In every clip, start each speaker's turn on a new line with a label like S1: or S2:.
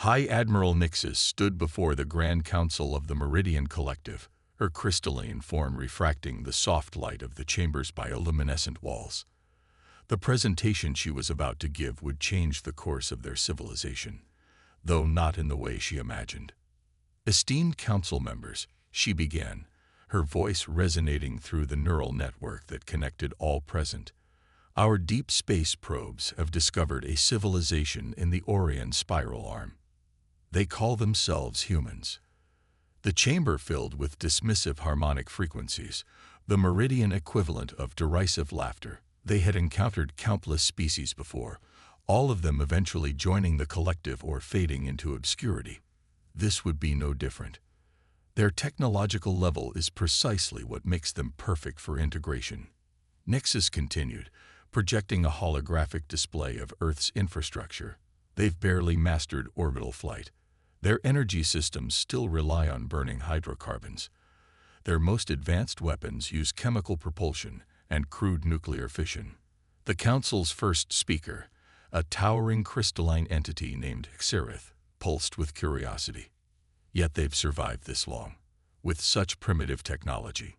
S1: High Admiral Nixis stood before the Grand Council of the Meridian Collective, her crystalline form refracting the soft light of the chamber's bioluminescent walls. The presentation she was about to give would change the course of their civilization, though not in the way she imagined. Esteemed council members, she began, her voice resonating through the neural network that connected all present. Our deep space probes have discovered a civilization in the Orion spiral arm. They call themselves humans. The chamber filled with dismissive harmonic frequencies, the meridian equivalent of derisive laughter. They had encountered countless species before, all of them eventually joining the collective or fading into obscurity. This would be no different. Their technological level is precisely what makes them perfect for integration. Nixis continued, projecting a holographic display of Earth's infrastructure. They've barely mastered orbital flight. Their energy systems still rely on burning hydrocarbons. Their most advanced weapons use chemical propulsion and crude nuclear fission. The Council's first speaker, a towering crystalline entity named Xerath, pulsed with curiosity. Yet they've survived this long, with such primitive technology.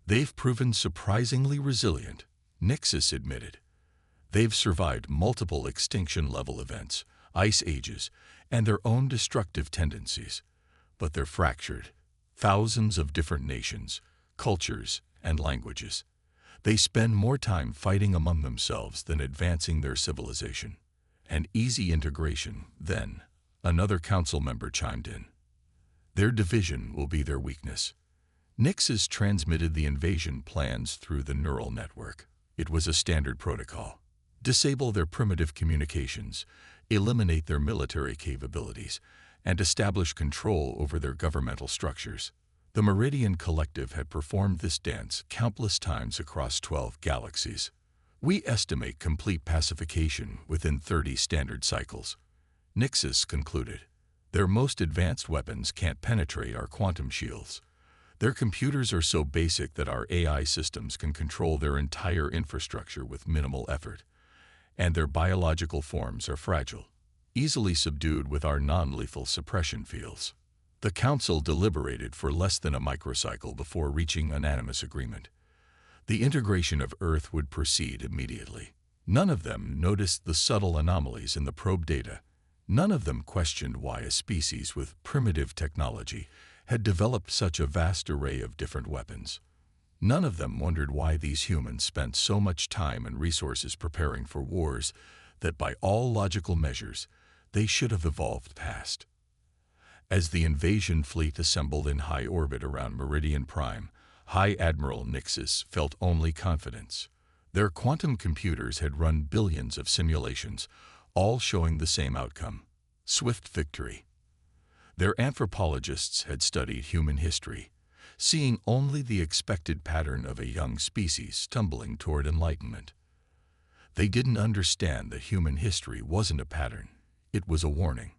S1: They've proven surprisingly resilient, Nixis admitted. They've survived multiple extinction-level events, ice ages, and their own destructive tendencies. But they're fractured. Thousands of different nations, cultures, and languages. They spend more time fighting among themselves than advancing their civilization. And easy integration, then, another council member chimed in. Their division will be their weakness. Nixis transmitted the invasion plans through the neural network. It was a standard protocol. Disable their primitive communications, eliminate their military capabilities, and establish control over their governmental structures. The Meridian Collective had performed this dance countless times across 12 galaxies. We estimate complete pacification within 30 standard cycles. Nixis concluded. Their most advanced weapons can't penetrate our quantum shields. Their computers are so basic that our AI systems can control their entire infrastructure with minimal effort. And their biological forms are fragile, easily subdued with our non-lethal suppression fields. The Council deliberated for less than a microcycle before reaching unanimous agreement. The integration of Earth would proceed immediately. None of them noticed the subtle anomalies in the probe data. None of them questioned why a species with primitive technology had developed such a vast array of different weapons. None of them wondered why these humans spent so much time and resources preparing for wars that by all logical measures they should have evolved past. As the invasion fleet assembled in high orbit around Meridian Prime, High Admiral Nixis felt only confidence. Their quantum computers had run billions of simulations, all showing the same outcome: swift victory. Their anthropologists had studied human history, seeing only the expected pattern of a young species stumbling toward enlightenment. They didn't understand that human history wasn't a pattern, it was a warning.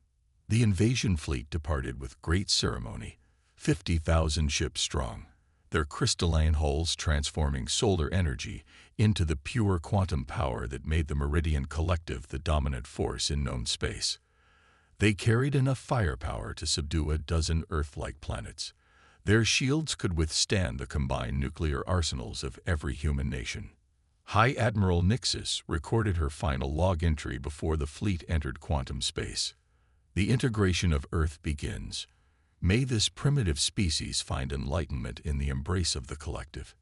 S1: The invasion fleet departed with great ceremony, 50,000 ships strong, their crystalline hulls transforming solar energy into the pure quantum power that made the Meridian Collective the dominant force in known space. They carried enough firepower to subdue a dozen Earth-like planets. Their shields could withstand the combined nuclear arsenals of every human nation. High Admiral Nixis recorded her final log entry before the fleet entered quantum space. The integration of Earth begins. May this primitive species find enlightenment in the embrace of the collective.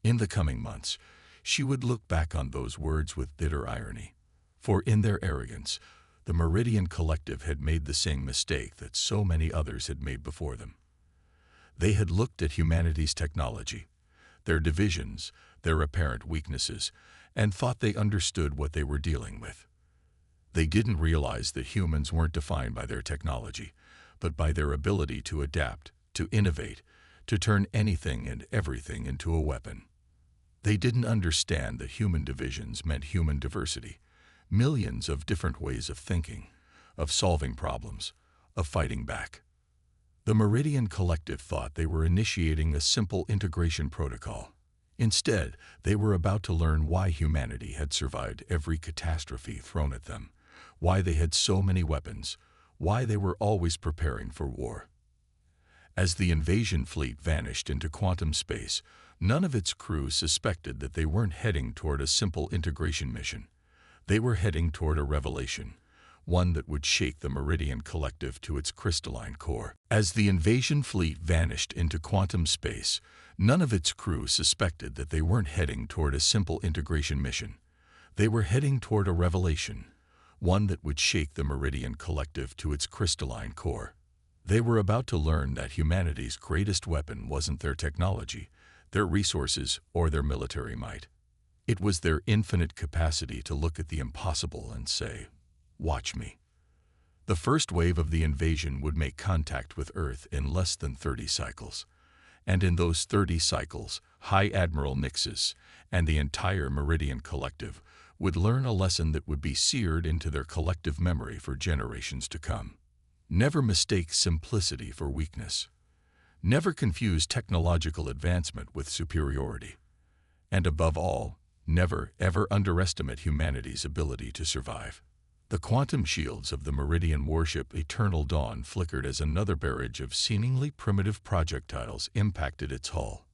S1: In the coming months, she would look back on those words with bitter irony. For in their arrogance, the Meridian Collective had made the same mistake that so many others had made before them. They had looked at humanity's technology, their divisions, their apparent weaknesses, and thought they understood what they were dealing with. They didn't realize that humans weren't defined by their technology, but by their ability to adapt, to innovate, to turn anything and everything into a weapon. They didn't understand that human divisions meant human diversity, millions of different ways of thinking, of solving problems, of fighting back. The Meridian Collective thought they were initiating a simple integration protocol. Instead, they were about to learn why humanity had survived every catastrophe thrown at them, why they had so many weapons, why they were always preparing for war. As the invasion fleet vanished into quantum space, none of its crew suspected that they weren't heading toward a simple integration mission. They were heading toward a revelation, one that would shake the Meridian Collective to its crystalline core. As the invasion fleet vanished into quantum space, none of its crew suspected that they weren't heading toward a simple integration mission. They were heading toward a revelation, one that would shake the Meridian Collective to its crystalline core. They were about to learn that humanity's greatest weapon wasn't their technology, their resources, or their military might. It was their infinite capacity to look at the impossible and say, "Watch me." The first wave of the invasion would make contact with Earth in less than 30 cycles. And in those 30 cycles, High Admiral Nixus and the entire Meridian Collective would learn a lesson that would be seared into their collective memory for generations to come. Never mistake simplicity for weakness. Never confuse technological advancement with superiority. And above all, never ever underestimate humanity's ability to survive. The quantum shields of the Meridian warship Eternal Dawn flickered as another barrage of seemingly primitive projectiles impacted its hull.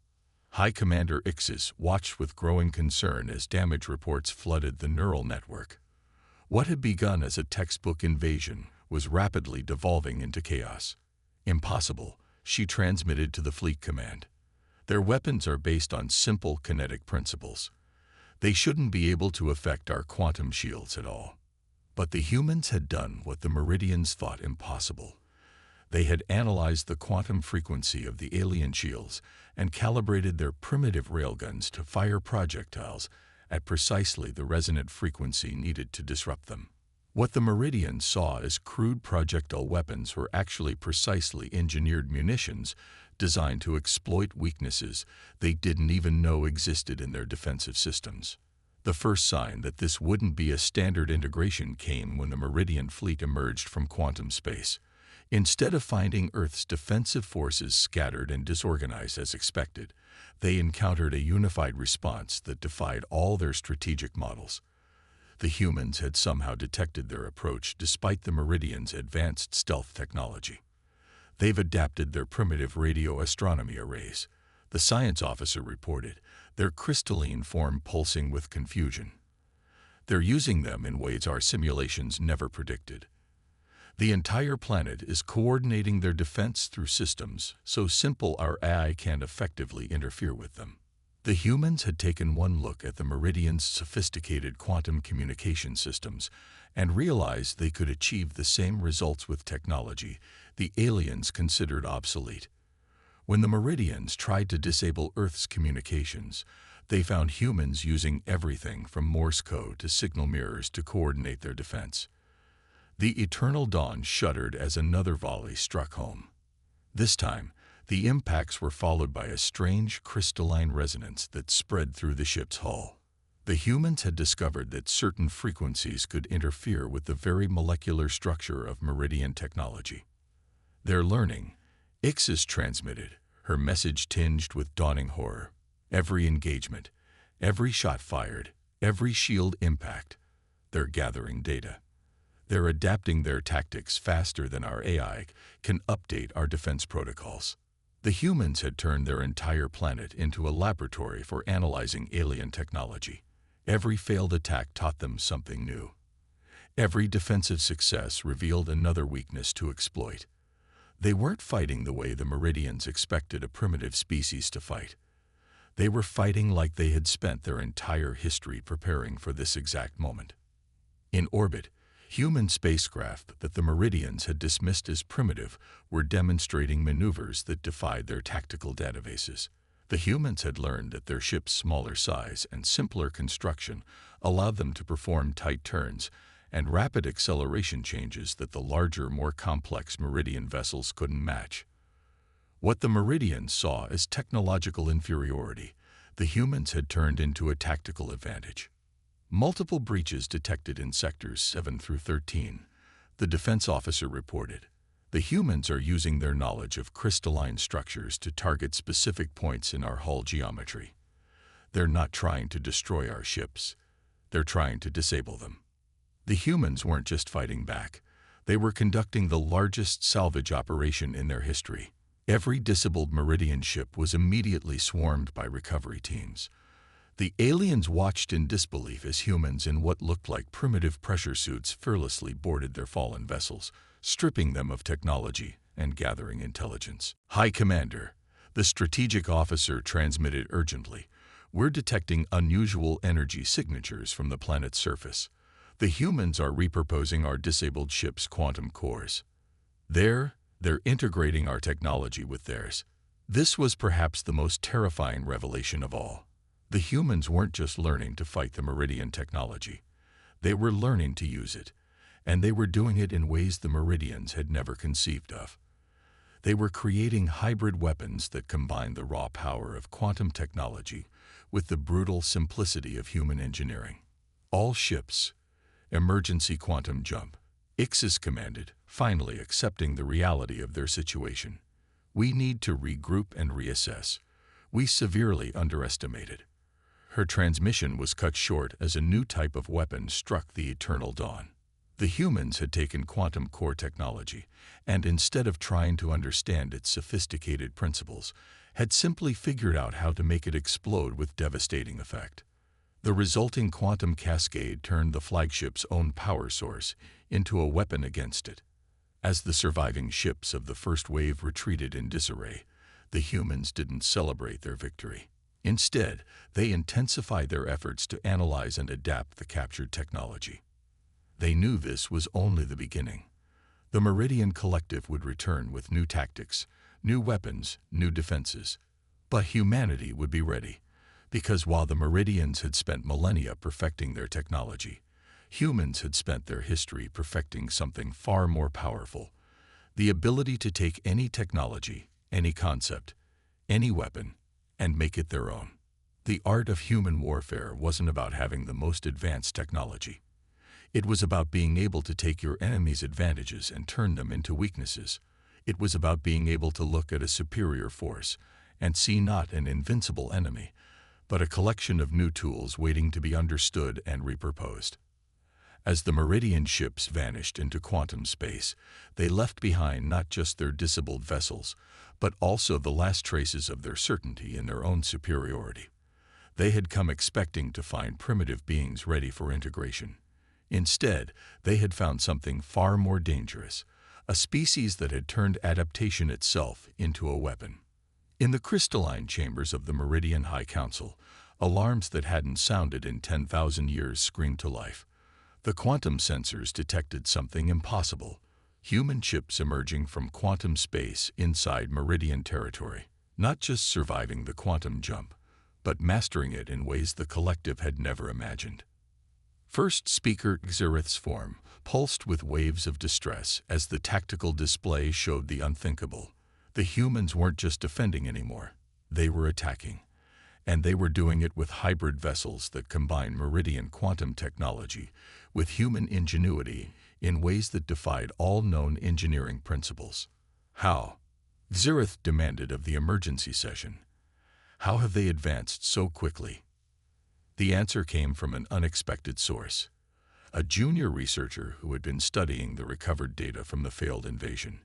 S1: High Commander Ixis watched with growing concern as damage reports flooded the neural network. What had begun as a textbook invasion was rapidly devolving into chaos. "Impossible," she transmitted to the fleet command. "Their weapons are based on simple kinetic principles. They shouldn't be able to affect our quantum shields at all." But the humans had done what the Meridians thought impossible. They had analyzed the quantum frequency of the alien shields and calibrated their primitive railguns to fire projectiles at precisely the resonant frequency needed to disrupt them. What the Meridians saw as crude projectile weapons were actually precisely engineered munitions designed to exploit weaknesses they didn't even know existed in their defensive systems. The first sign that this wouldn't be a standard integration came when the Meridian fleet emerged from quantum space. Instead of finding Earth's defensive forces scattered and disorganized as expected, they encountered a unified response that defied all their strategic models. The humans had somehow detected their approach despite the Meridians' advanced stealth technology. They've adapted their primitive radio astronomy arrays, the science officer reported, their crystalline form pulsing with confusion. They're using them in ways our simulations never predicted. The entire planet is coordinating their defense through systems so simple our AI can't effectively interfere with them. The humans had taken one look at the Meridians' sophisticated quantum communication systems and realized they could achieve the same results with technology the aliens considered obsolete. When the Meridians tried to disable Earth's communications, they found humans using everything from Morse code to signal mirrors to coordinate their defense. The Eternal Dawn shuddered as another volley struck home. This time, the impacts were followed by a strange crystalline resonance that spread through the ship's hull. The humans had discovered that certain frequencies could interfere with the very molecular structure of Meridian technology. Their learning, Ixis transmitted, her message tinged with dawning horror. Every engagement, every shot fired, every shield impact, they're gathering data. They're adapting their tactics faster than our AI can update our defense protocols. The humans had turned their entire planet into a laboratory for analyzing alien technology. Every failed attack taught them something new. Every defensive success revealed another weakness to exploit. They weren't fighting the way the Meridians expected a primitive species to fight. They were fighting like they had spent their entire history preparing for this exact moment. In orbit, human spacecraft that the Meridians had dismissed as primitive were demonstrating maneuvers that defied their tactical databases. The humans had learned that their ship's smaller size and simpler construction allowed them to perform tight turns and rapid acceleration changes that the larger, more complex Meridian vessels couldn't match. What the Meridians saw as technological inferiority, the humans had turned into a tactical advantage. Multiple breaches detected in sectors 7 through 13, the defense officer reported. The humans are using their knowledge of crystalline structures to target specific points in our hull geometry. They're not trying to destroy our ships. They're trying to disable them. The humans weren't just fighting back. They were conducting the largest salvage operation in their history. Every disabled Meridian ship was immediately swarmed by recovery teams. The aliens watched in disbelief as humans in what looked like primitive pressure suits fearlessly boarded their fallen vessels, stripping them of technology and gathering intelligence. "High Commander," the strategic officer transmitted urgently, "we're detecting unusual energy signatures from the planet's surface. The humans are repurposing our disabled ship's quantum cores. They're integrating our technology with theirs." This was perhaps the most terrifying revelation of all. The humans weren't just learning to fight the Meridian technology. They were learning to use it, and they were doing it in ways the Meridians had never conceived of. They were creating hybrid weapons that combined the raw power of quantum technology with the brutal simplicity of human engineering. "All ships, emergency quantum jump," Ixis commanded, finally accepting the reality of their situation. "We need to regroup and reassess. We severely underestimated." Her transmission was cut short as a new type of weapon struck the eternal dawn. The humans had taken quantum core technology, and instead of trying to understand its sophisticated principles, had simply figured out how to make it explode with devastating effect. The resulting quantum cascade turned the flagship's own power source into a weapon against it. As the surviving ships of the first wave retreated in disarray, the humans didn't celebrate their victory. Instead, they intensified their efforts to analyze and adapt the captured technology. They knew this was only the beginning. The Meridian Collective would return with new tactics, new weapons, new defenses. But humanity would be ready, because while the Meridians had spent millennia perfecting their technology, humans had spent their history perfecting something far more powerful: the ability to take any technology, any concept, any weapon, and make it their own. The art of human warfare wasn't about having the most advanced technology. It was about being able to take your enemy's advantages and turn them into weaknesses. It was about being able to look at a superior force and see not an invincible enemy, but a collection of new tools waiting to be understood and repurposed. As the Meridian ships vanished into quantum space, they left behind not just their disabled vessels, but also the last traces of their certainty in their own superiority. They had come expecting to find primitive beings ready for integration. Instead, they had found something far more dangerous, a species that had turned adaptation itself into a weapon. In the crystalline chambers of the Meridian High Council, alarms that hadn't sounded in 10,000 years screamed to life. The quantum sensors detected something impossible: human ships emerging from quantum space inside Meridian territory, not just surviving the quantum jump, but mastering it in ways the collective had never imagined. First Speaker Xereth's form pulsed with waves of distress as the tactical display showed the unthinkable. The humans weren't just defending anymore, they were attacking. And they were doing it with hybrid vessels that combined Meridian quantum technology with human ingenuity in ways that defied all known engineering principles. How? Xereth demanded of the emergency session. How have they advanced so quickly? The answer came from an unexpected source: a junior researcher who had been studying the recovered data from the failed invasion.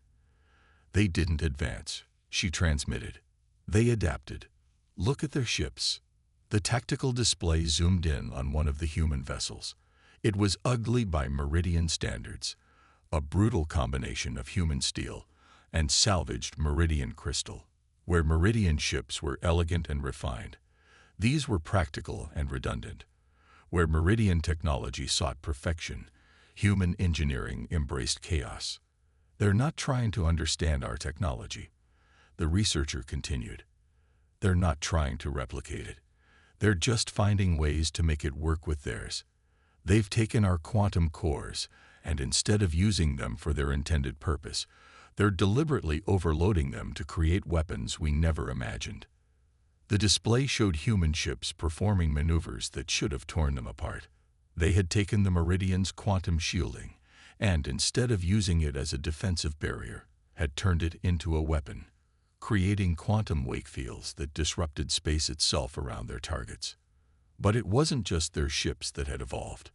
S1: "They didn't advance," she transmitted. "They adapted. Look at their ships." The tactical display zoomed in on one of the human vessels. It was ugly by Meridian standards, a brutal combination of human steel and salvaged Meridian crystal. Where Meridian ships were elegant and refined, these were practical and redundant. Where Meridian technology sought perfection, human engineering embraced chaos. "They're not trying to understand our technology," the researcher continued. "They're not trying to replicate it. They're just finding ways to make it work with theirs. They've taken our quantum cores, and instead of using them for their intended purpose, they're deliberately overloading them to create weapons we never imagined." The display showed human ships performing maneuvers that should have torn them apart. They had taken the Meridian's quantum shielding, and instead of using it as a defensive barrier, had turned it into a weapon, creating quantum wake fields that disrupted space itself around their targets. But it wasn't just their ships that had evolved.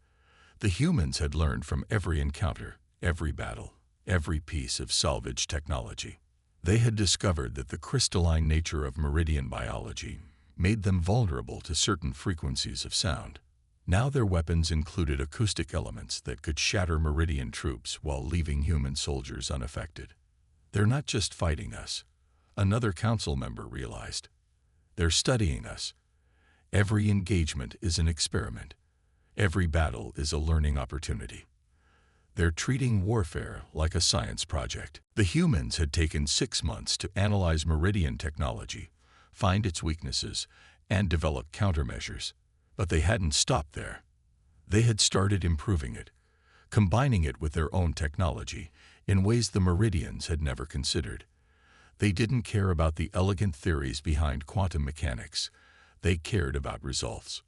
S1: The humans had learned from every encounter, every battle. every piece of salvage technology. They had discovered that the crystalline nature of meridian biology made them vulnerable to certain frequencies of sound. Now their weapons included acoustic elements that could shatter meridian troops while leaving human soldiers unaffected. They're not just fighting us, another council member realized. They're studying us. Every engagement is an experiment. Every battle is a learning opportunity. They're treating warfare like a science project. The humans had taken 6 months to analyze meridian technology, find its weaknesses, and develop countermeasures. But they hadn't stopped there. They had started improving it, combining it with their own technology in ways the Meridians had never considered. They didn't care about the elegant theories behind quantum mechanics. They cared about results.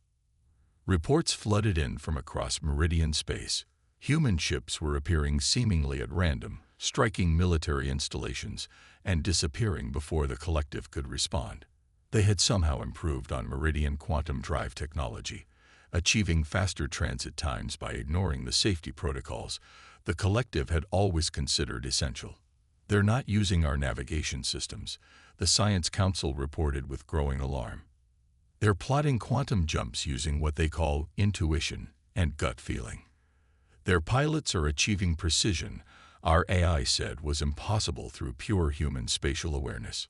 S1: Reports flooded in from across Meridian space. Human ships were appearing seemingly at random, striking military installations, and disappearing before the collective could respond. They had somehow improved on Meridian quantum drive technology, achieving faster transit times by ignoring the safety protocols the collective had always considered essential. They're not using our navigation systems, the Science Council reported with growing alarm. They're plotting quantum jumps using what they call intuition and gut feeling. Their pilots are achieving precision our AI said was impossible through pure human spatial awareness.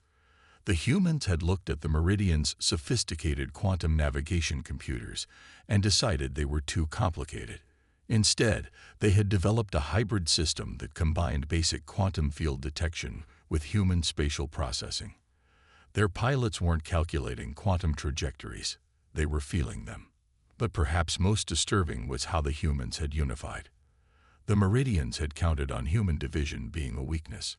S1: The humans had looked at the Meridians' sophisticated quantum navigation computers and decided they were too complicated. Instead, they had developed a hybrid system that combined basic quantum field detection with human spatial processing. Their pilots weren't calculating quantum trajectories, they were feeling them. But perhaps most disturbing was how the humans had unified. The Meridians had counted on human division being a weakness.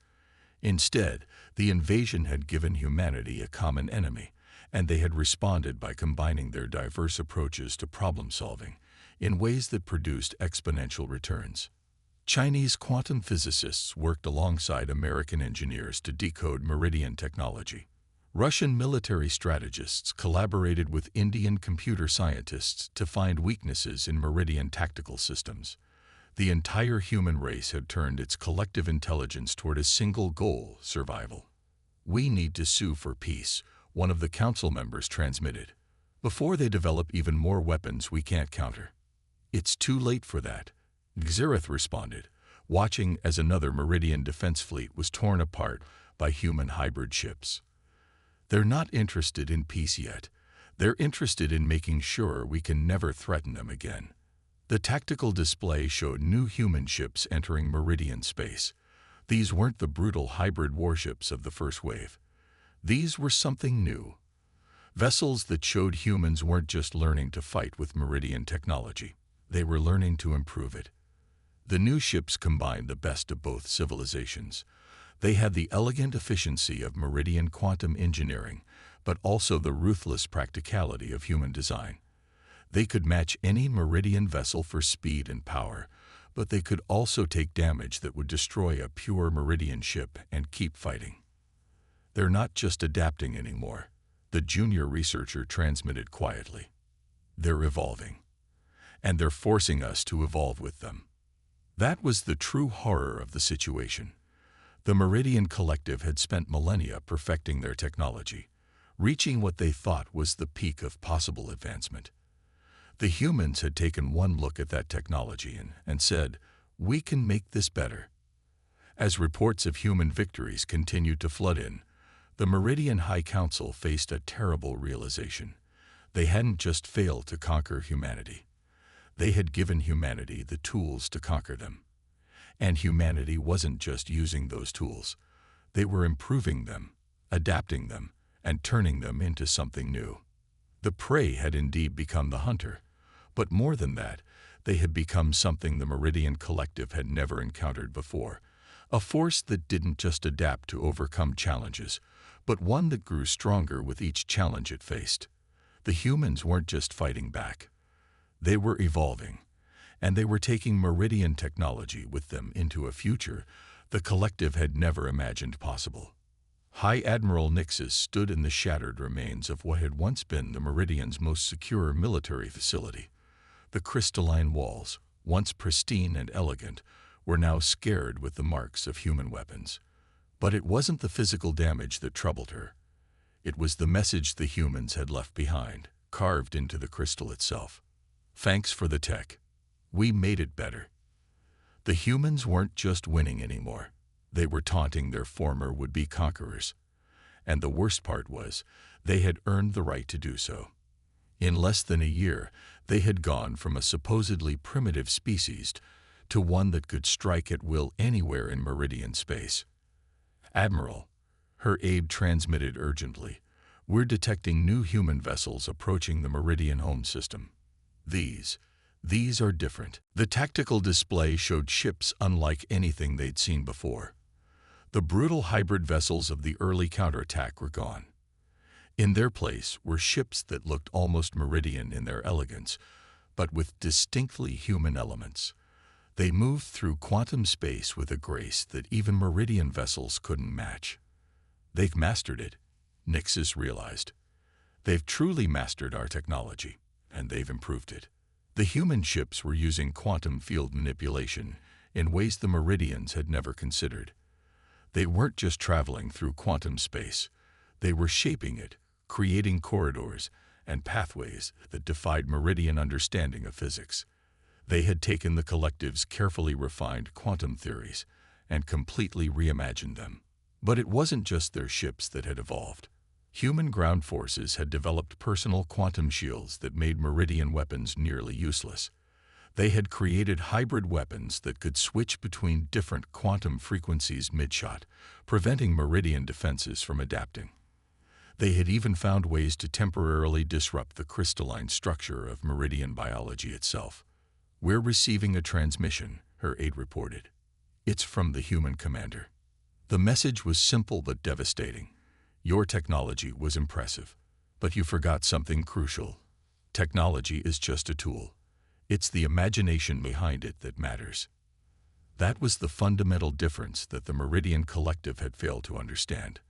S1: Instead, the invasion had given humanity a common enemy, and they had responded by combining their diverse approaches to problem-solving in ways that produced exponential returns. Chinese quantum physicists worked alongside American engineers to decode Meridian technology. Russian military strategists collaborated with Indian computer scientists to find weaknesses in Meridian tactical systems. The entire human race had turned its collective intelligence toward a single goal: survival. "We need to sue for peace," one of the council members transmitted, "before they develop even more weapons we can't counter." "It's too late for that," Xerath responded, watching as another Meridian defense fleet was torn apart by human hybrid ships. "They're not interested in peace yet. They're interested in making sure we can never threaten them again." The tactical display showed new human ships entering Meridian space. These weren't the brutal hybrid warships of the first wave. These were something new. Vessels that showed humans weren't just learning to fight with Meridian technology. They were learning to improve it. The new ships combined the best of both civilizations. They had the elegant efficiency of Meridian quantum engineering, but also the ruthless practicality of human design. They could match any Meridian vessel for speed and power, but they could also take damage that would destroy a pure Meridian ship and keep fighting. "They're not just adapting anymore," the junior researcher transmitted quietly. "They're evolving. And they're forcing us to evolve with them." That was the true horror of the situation. The Meridian Collective had spent millennia perfecting their technology, reaching what they thought was the peak of possible advancement. The humans had taken one look at that technology and said, "We can make this better." As reports of human victories continued to flood in, the Meridian High Council faced a terrible realization. They hadn't just failed to conquer humanity. They had given humanity the tools to conquer them. And humanity wasn't just using those tools. They were improving them, adapting them, and turning them into something new. The prey had indeed become the hunter. But more than that, they had become something the Meridian Collective had never encountered before, a force that didn't just adapt to overcome challenges, but one that grew stronger with each challenge it faced. The humans weren't just fighting back. They were evolving, and they were taking Meridian technology with them into a future the Collective had never imagined possible. High Admiral Nixus stood in the shattered remains of what had once been the Meridian's most secure military facility. The crystalline walls, once pristine and elegant, were now scared with the marks of human weapons. But it wasn't the physical damage that troubled her. It was the message the humans had left behind, carved into the crystal itself. Thanks for the tech. We made it better. The humans weren't just winning anymore. They were taunting their former would-be conquerors. And the worst part was, they had earned the right to do so. In less than a year, they had gone from a supposedly primitive species to one that could strike at will anywhere in Meridian space. "Admiral," her aide transmitted urgently, "we're detecting new human vessels approaching the Meridian home system. These are different." The tactical display showed ships unlike anything they'd seen before. The brutal hybrid vessels of the early counterattack were gone. In their place were ships that looked almost Meridian in their elegance, but with distinctly human elements. They moved through quantum space with a grace that even Meridian vessels couldn't match. "They've mastered it," Nixis realized. "They've truly mastered our technology, and they've improved it." The human ships were using quantum field manipulation in ways the Meridians had never considered. They weren't just traveling through quantum space. They were shaping it, creating corridors and pathways that defied Meridian understanding of physics. They had taken the collective's carefully refined quantum theories and completely reimagined them. But it wasn't just their ships that had evolved. Human ground forces had developed personal quantum shields that made Meridian weapons nearly useless. They had created hybrid weapons that could switch between different quantum frequencies mid-shot, preventing Meridian defenses from adapting. They had even found ways to temporarily disrupt the crystalline structure of Meridian biology itself. "We're receiving a transmission," her aide reported. "It's from the human commander." The message was simple but devastating. "Your technology was impressive, but you forgot something crucial. Technology is just a tool. It's the imagination behind it that matters." That was the fundamental difference that the Meridian Collective had failed to understand.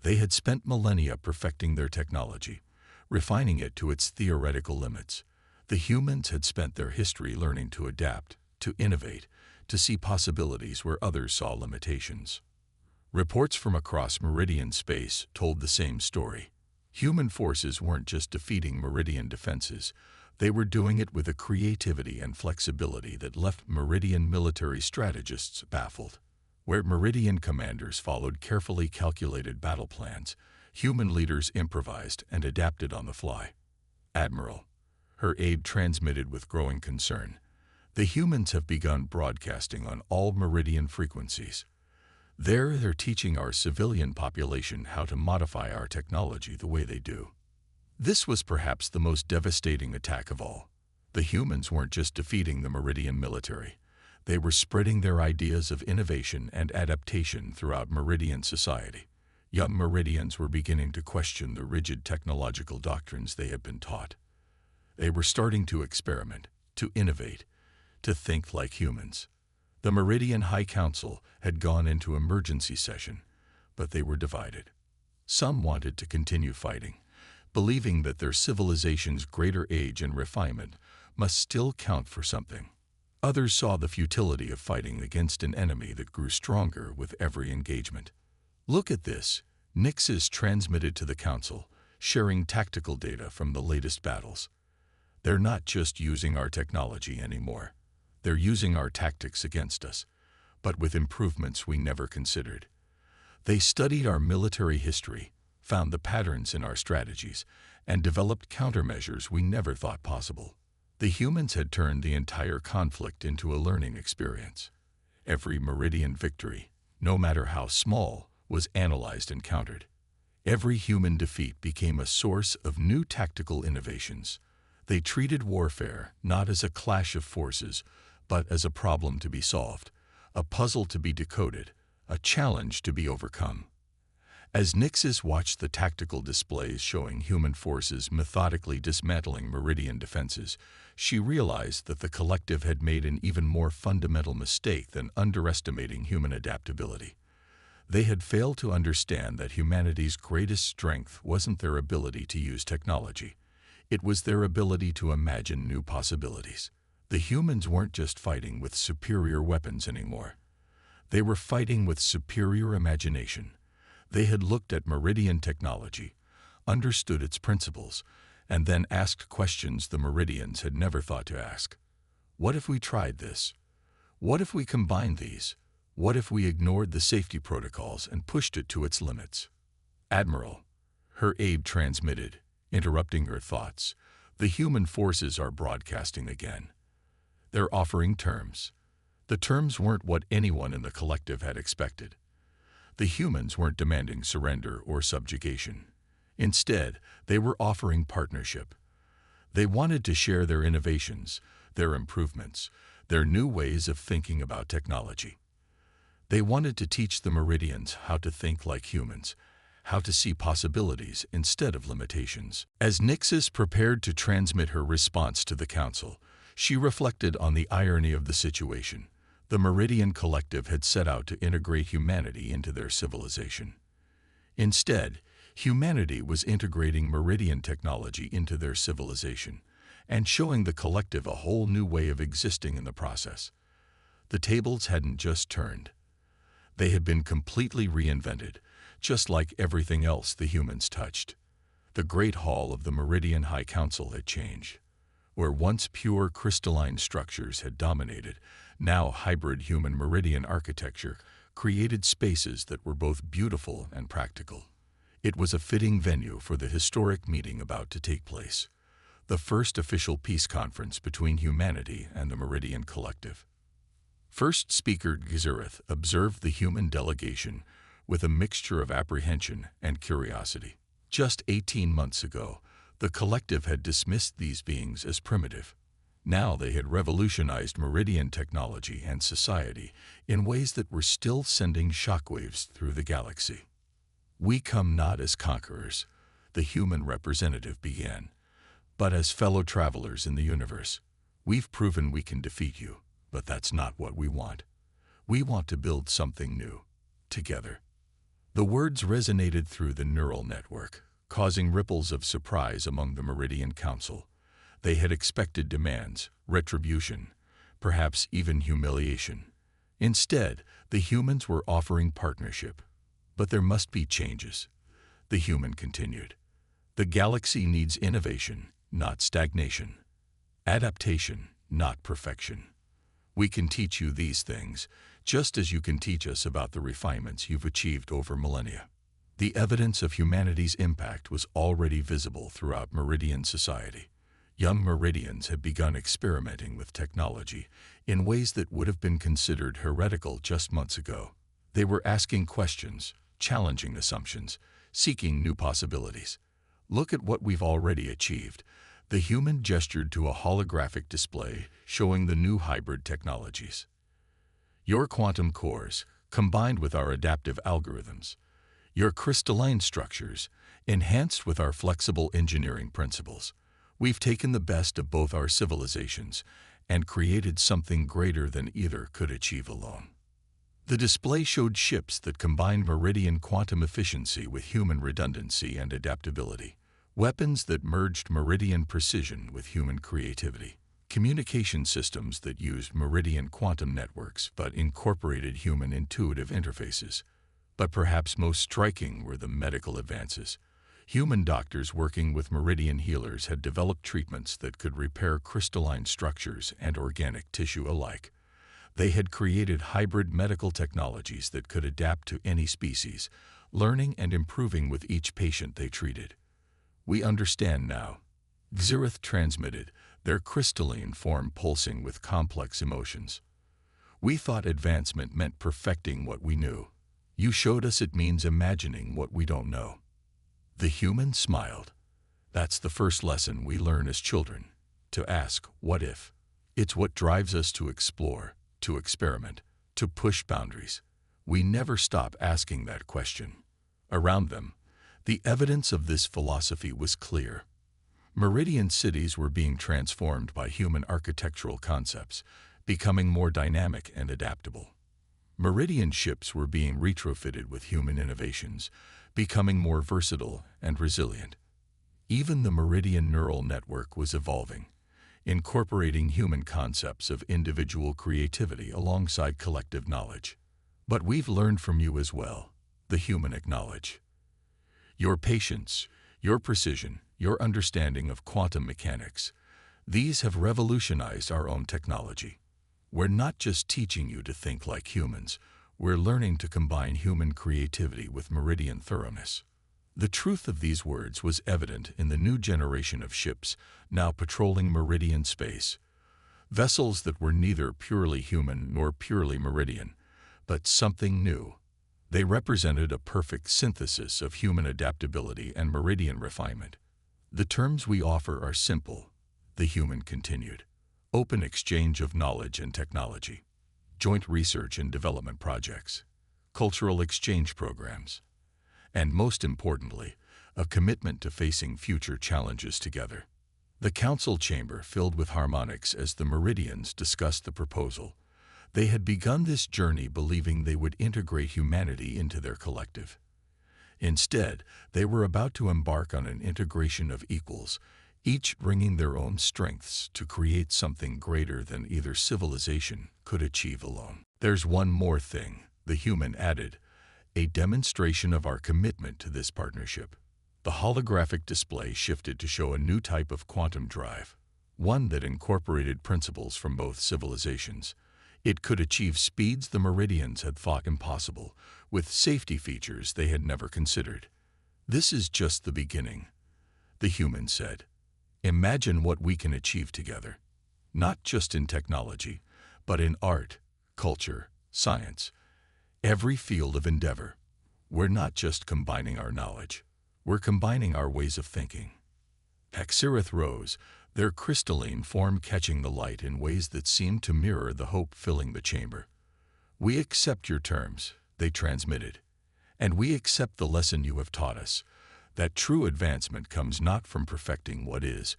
S1: They had spent millennia perfecting their technology, refining it to its theoretical limits. The humans had spent their history learning to adapt, to innovate, to see possibilities where others saw limitations. Reports from across Meridian space told the same story. Human forces weren't just defeating Meridian defenses. They were doing it with a creativity and flexibility that left Meridian military strategists baffled. Where Meridian commanders followed carefully calculated battle plans, human leaders improvised and adapted on the fly. "Admiral," her aide transmitted with growing concern, "the humans have begun broadcasting on all Meridian frequencies. They're teaching our civilian population how to modify our technology the way they do." This was perhaps the most devastating attack of all. The humans weren't just defeating the Meridian military. They were spreading their ideas of innovation and adaptation throughout Meridian society. Young Meridians were beginning to question the rigid technological doctrines they had been taught. They were starting to experiment, to innovate, to think like humans. The Meridian High Council had gone into emergency session, but they were divided. Some wanted to continue fighting, believing that their civilization's greater age and refinement must still count for something. Others saw the futility of fighting against an enemy that grew stronger with every engagement. "Look at this," Nixis transmitted to the Council, sharing tactical data from the latest battles. "They're not just using our technology anymore. They're using our tactics against us, but with improvements we never considered. They studied our military history, found the patterns in our strategies, and developed countermeasures we never thought possible." The humans had turned the entire conflict into a learning experience. Every Meridian victory, no matter how small, was analyzed and countered. Every human defeat became a source of new tactical innovations. They treated warfare not as a clash of forces, but as a problem to be solved, a puzzle to be decoded, a challenge to be overcome. As Nixis watched the tactical displays showing human forces methodically dismantling Meridian defenses, she realized that the collective had made an even more fundamental mistake than underestimating human adaptability. They had failed to understand that humanity's greatest strength wasn't their ability to use technology. It was their ability to imagine new possibilities. The humans weren't just fighting with superior weapons anymore. They were fighting with superior imagination. They had looked at Meridian technology, understood its principles, and then asked questions the Meridians had never thought to ask. What if we tried this? What if we combined these? What if we ignored the safety protocols and pushed it to its limits? Admiral, her aide transmitted, interrupting her thoughts. The human forces are broadcasting again. They're offering terms. The terms weren't what anyone in the collective had expected. The humans weren't demanding surrender or subjugation. Instead, they were offering partnership. They wanted to share their innovations, their improvements, their new ways of thinking about technology. They wanted to teach the Meridians how to think like humans, how to see possibilities instead of limitations. As Nixis prepared to transmit her response to the Council, she reflected on the irony of the situation. The Meridian Collective had set out to integrate humanity into their civilization. Instead, humanity was integrating Meridian technology into their civilization and showing the Collective a whole new way of existing in the process. The tables hadn't just turned. They had been completely reinvented, just like everything else the humans touched. The Great Hall of the Meridian High Council had changed. Where once pure crystalline structures had dominated, now hybrid human Meridian architecture created spaces that were both beautiful and practical. It was a fitting venue for the historic meeting about to take place, the first official peace conference between humanity and the Meridian Collective. First speaker Gzereth observed the human delegation with a mixture of apprehension and curiosity. Just 18 months ago, the Collective had dismissed these beings as primitive. Now they had revolutionized Meridian technology and society in ways that were still sending shockwaves through the galaxy. "We come not as conquerors," the human representative began, "but as fellow travelers in the universe. We've proven we can defeat you, but that's not what we want. We want to build something new, together." The words resonated through the neural network, causing ripples of surprise among the Meridian Council. They had expected demands, retribution, perhaps even humiliation. Instead, the humans were offering partnership. "But there must be changes," the human continued. "The galaxy needs innovation, not stagnation. Adaptation, not perfection. We can teach you these things, just as you can teach us about the refinements you've achieved over millennia." The evidence of humanity's impact was already visible throughout Meridian society. Young Meridians had begun experimenting with technology in ways that would have been considered heretical just months ago. They were asking questions, challenging assumptions, seeking new possibilities. "Look at what we've already achieved." The human gestured to a holographic display showing the new hybrid technologies. "Your quantum cores, combined with our adaptive algorithms. Your crystalline structures, enhanced with our flexible engineering principles. We've taken the best of both our civilizations and created something greater than either could achieve alone." The display showed ships that combined Meridian quantum efficiency with human redundancy and adaptability, weapons that merged Meridian precision with human creativity, communication systems that used Meridian quantum networks but incorporated human intuitive interfaces. But perhaps most striking were the medical advances. Human doctors working with Meridian healers had developed treatments that could repair crystalline structures and organic tissue alike. They had created hybrid medical technologies that could adapt to any species, learning and improving with each patient they treated. "We understand now," Gzereth transmitted, their crystalline form pulsing with complex emotions. "We thought advancement meant perfecting what we knew. You showed us it means imagining what we don't know." The human smiled. "That's the first lesson we learn as children, to ask, what if? It's what drives us to explore, to experiment, to push boundaries. We never stop asking that question." Around them, the evidence of this philosophy was clear. Meridian cities were being transformed by human architectural concepts, becoming more dynamic and adaptable. Meridian ships were being retrofitted with human innovations, becoming more versatile and resilient. Even the Meridian neural network was evolving, incorporating human concepts of individual creativity alongside collective knowledge. But we've learned from you as well, the human acknowledge. Your patience, your precision, your understanding of quantum mechanics, these have revolutionized our own technology. We're not just teaching you to think like humans, we're learning to combine human creativity with meridian thoroughness. The truth of these words was evident in the new generation of ships now patrolling meridian space. Vessels that were neither purely human nor purely meridian, but something new. They represented a perfect synthesis of human adaptability and meridian refinement. The terms we offer are simple, the human continued. Open exchange of knowledge and technology. Joint research and development projects. Cultural exchange programs. And most importantly, a commitment to facing future challenges together. The council chamber filled with harmonics as the Meridians discussed the proposal. They had begun this journey believing they would integrate humanity into their collective. Instead, they were about to embark on an integration of equals, each bringing their own strengths to create something greater than either civilization could achieve alone. There's one more thing, the human added, a demonstration of our commitment to this partnership. The holographic display shifted to show a new type of quantum drive, one that incorporated principles from both civilizations. It could achieve speeds the Meridians had thought impossible, with safety features they had never considered. This is just the beginning, the human said. Imagine what we can achieve together, not just in technology, but in art, culture, science, every field of endeavor. We're not just combining our knowledge, we're combining our ways of thinking. Haxirith rose, their crystalline form catching the light in ways that seemed to mirror the hope filling the chamber. We accept your terms, they transmitted, and we accept the lesson you have taught us, that true advancement comes not from perfecting what is,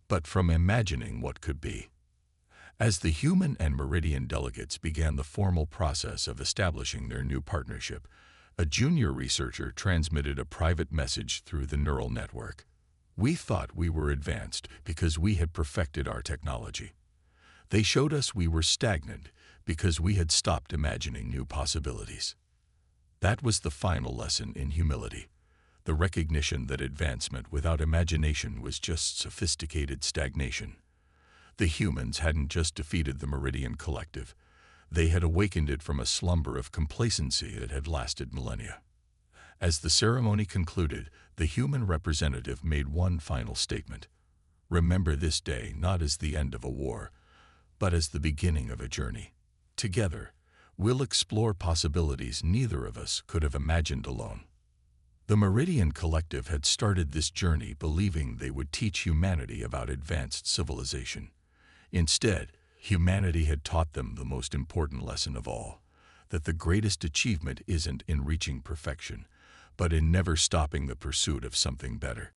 S1: but from imagining what could be. As the human and Meridian delegates began the formal process of establishing their new partnership, a junior researcher transmitted a private message through the neural network. We thought we were advanced because we had perfected our technology. They showed us we were stagnant because we had stopped imagining new possibilities. That was the final lesson in humility, the recognition that advancement without imagination was just sophisticated stagnation. The humans hadn't just defeated the Meridian Collective, they had awakened it from a slumber of complacency that had lasted millennia. As the ceremony concluded, the human representative made one final statement. Remember this day not as the end of a war, but as the beginning of a journey. Together, we'll explore possibilities neither of us could have imagined alone. The Meridian Collective had started this journey believing they would teach humanity about advanced civilization. Instead, humanity had taught them the most important lesson of all, that the greatest achievement isn't in reaching perfection, but in never stopping the pursuit of something better.